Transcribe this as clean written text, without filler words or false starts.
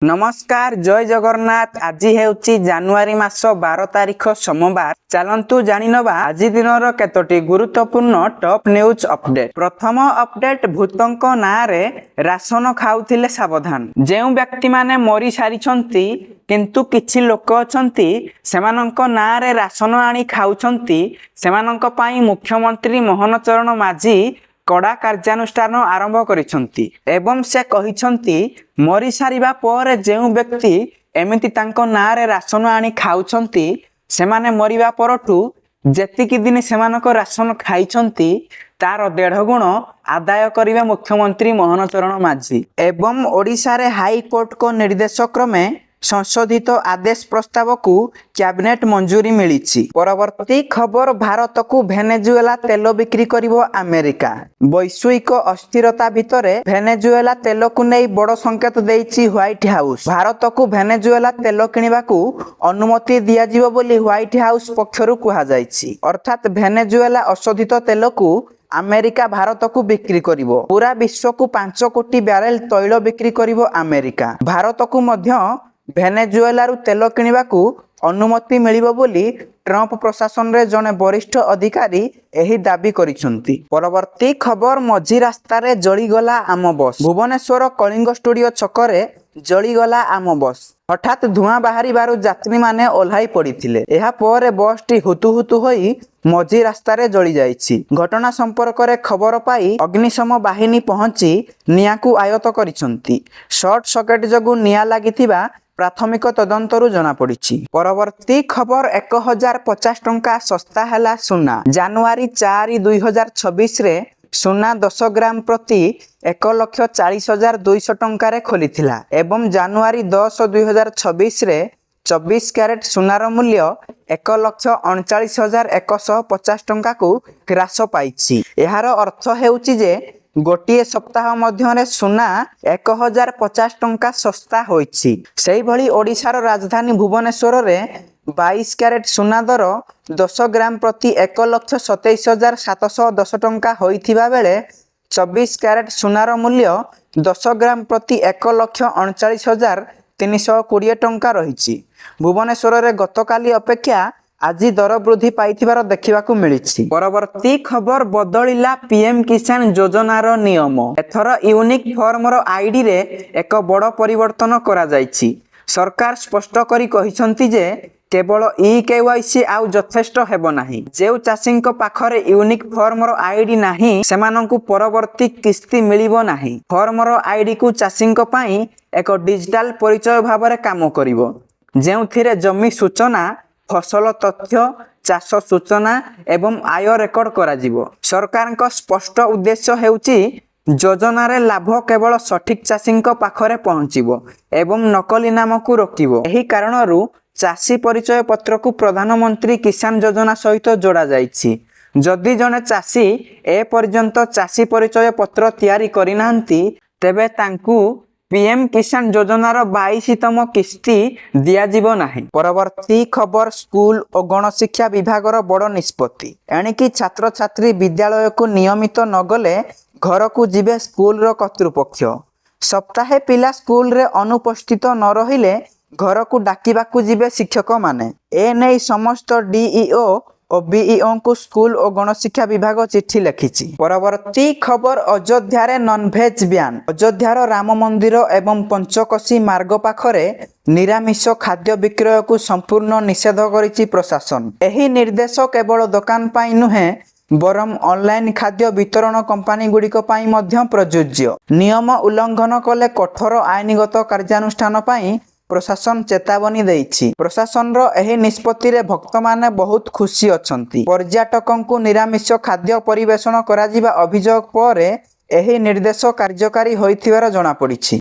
नमस्कार जय जगन्नाथ। आज हेउची जानुआरी मास 12 तारिख सोमवार। चलंतु जानिनबा आज दिनर केतोटी गुरुत्वपूर्ण टॉप न्यूज अपडेट। प्रथम अपडेट भूतंक नारे राशन खाउथिले सावधान। जेउ व्यक्ति माने मरी सारिछंती किंतु किछि लोक अछंती सेमानंक नारे राशन आनी खाउछंती सेमानंक पई मुख्यमंत्री मोहन चरण माझी कड़ा कार्यानुष्ठान आरंभ करिसंती एवं से कहिसंती मरी सारिबा पर जेउ व्यक्ति एमिति तांको नारे राशन आनी खाउछंती सेमाने मरिबा परठू जेतिकी दिन सेमानको राशन खाइछंती तार 1.5 गुण आदाय करिवे मुख्यमंत्री मोहन चरण माझी। एवं ओडिशा रे हाई कोर्ट को निर्देश क्रमे संशोधित आदेश प्रस्ताव को कैबिनेट मंजूरी मिली। परवर्ती खबर भारत को भेनेजुएला तेल बिक्री करिवो अमेरिका। वैश्विक अस्थिरता भितरे भेनेजुएला तेल को नहीं बड़ संकेत देइछि व्हाइट हाउस। भारत को भेनेजुएला तेल किनिबा को अनुमति दिया जिवो बोली व्हाइट हाउस पक्षरु कहा जाइछि। अर्थात भेनेजुएला अशोधित तेल को अमेरिका भारत को बिक्री करिवो। पूरा विश्व को 5 कोटी बैरेल तैल बिक्री करिवो अमेरिका। भारत को मध्य भेनेजुएलारू तेल किनिबाकू अनुमति मिलिबो बोली ट्रंप प्रशासन रे जने वरिष्ठ अधिकारी एही दाबी करिसंती। परवर्ती खबर मझी रास्ता रे जळीगला आम बस। भुवनेश्वर कलिंग स्टूडियो छकरे जळीगला आम बस। हठात धुआं बाहरी बारु यात्री माने ओल्हाई पड़िथिले। एहा परे बस टी हुतु हुतु होई मझी रास्ता रे जळी जाईछि। घटना संपर्क रे खबर पाई अग्निशम बाहिनी पहुंची निया को आयत करिसंती। शॉर्ट सर्किट जगु निया लागिथिबा प्राथमिक तदंतरु जना पड़िछि। परवर्ती खबर 1050 टंका सस्ता हैला सुना। जानुआरी 4 2026 रे सुना 10 ग्राम प्रति 1,40,200 टंका रे खोलिथिला एवं जानुआरी 10 2026 रे 24 कैरेट सुनार मूल्य 1,39,150 टंका को ह्रास पाइछि। एहार अर्थ हेउछि जे गोटिए सप्ताह मध्यरे सुना 1050 टंका सस्ता होइछि। सेही भली ओडिशार राजधानी भुवनेश्वर रे 22 कैरेट सुना दर 10 ग्राम प्रति 1,27,710 टंका होइथिबा बेले 24 कैरेट सुनार मूल्य 10 ग्राम प्रति 1,39,320 टंका रहिछि। भुवनेश्वर रे गतकाली अपेक्षा आज दर वृद्धि पाइथिबार देखिबाकू मिलिछि। परवर्ती खबर बदलिला पीएम किसान योजनार नियम। एथर यूनिक फॉर्मर आईडी रे एक बड़ परिवर्तन करा जाइछि। सरकार स्पष्ट करी कहिसंती जे केवल केवाईसी आउ यथेष्ट हेबो नाही। जेउ चाषींक पाखरे यूनिक फॉर्मर आईडी नाही सेमानंकु परवर्ती किस्ती मिलिबो नाही। फॉर्मर आईडी को चाषींक पई एक डिजिटल परिचय भाबरे काम करिवो जेउथिरे जमी सूचना फसल तथ्य चाष सूचना एवं आय रेकर्ड करा जिवो। सरकार का स्पष्ट उद्देश्य हेउची योजना रे लाभ केवल सठिक चाषींक पाखरे पहुंचीबो एवं नकली नाम को रोकिबो। एही कारणरू चाषी परिचय पत्र को प्रधानमंत्री किसान योजना सहित जोड़ा जाइछि। जदि जने चाषी ए पर्यंत चाषी परिचय पत्र तैयारी करिनांती तेबे तांकू पीएम किसान योजनार 22तम किस्ती दिया जिवो नाही। परवर्ती खबर स्कूल और गणशिक्षा विभागर बड़ निष्पत्ति। एणिकी छात्र छात्री विद्यालय को नियमित न गले घर को जिबे स्कूल रो कर्तृपक्ष। सप्ताहे पिला स्कूल रे अनुपस्थित न रहिले घर को डाकिबा को जिबे शिक्षक माने। ए नै समस्त डीईओ और बीईओ को स्कूल और गणशिक्षा विभाग चिट्ठी लिखिछि। परवर्ती खबर अयोध्या रे नॉनभेज ब्यान। अयोध्यार राम मंदिर एवं पंचकोशी मार्ग पाखरे निरामिष खाद्य विक्रय को संपूर्ण निषेध करिछि प्रशासन। एही निर्देश केवल दुकान पाई नुहे बरम ऑनलाइन खाद्य वितरण कंपनी गुड़िक पाई मध्य प्रযোज्य। नियम उल्लंघन कले कठोर आईनगत कार्यानुष्ठान पाई प्रशासन चेतावनी देइछि। प्रशासन रो एही निष्पत्ति रे भक्त माने बहुत खुशी अछंती। पर्यटकों को निरामिष खाद्य परिवेषण करा जिबा अभियोग परे एही निर्देश कार्यकारी होइथिबार जणा पड़िछि।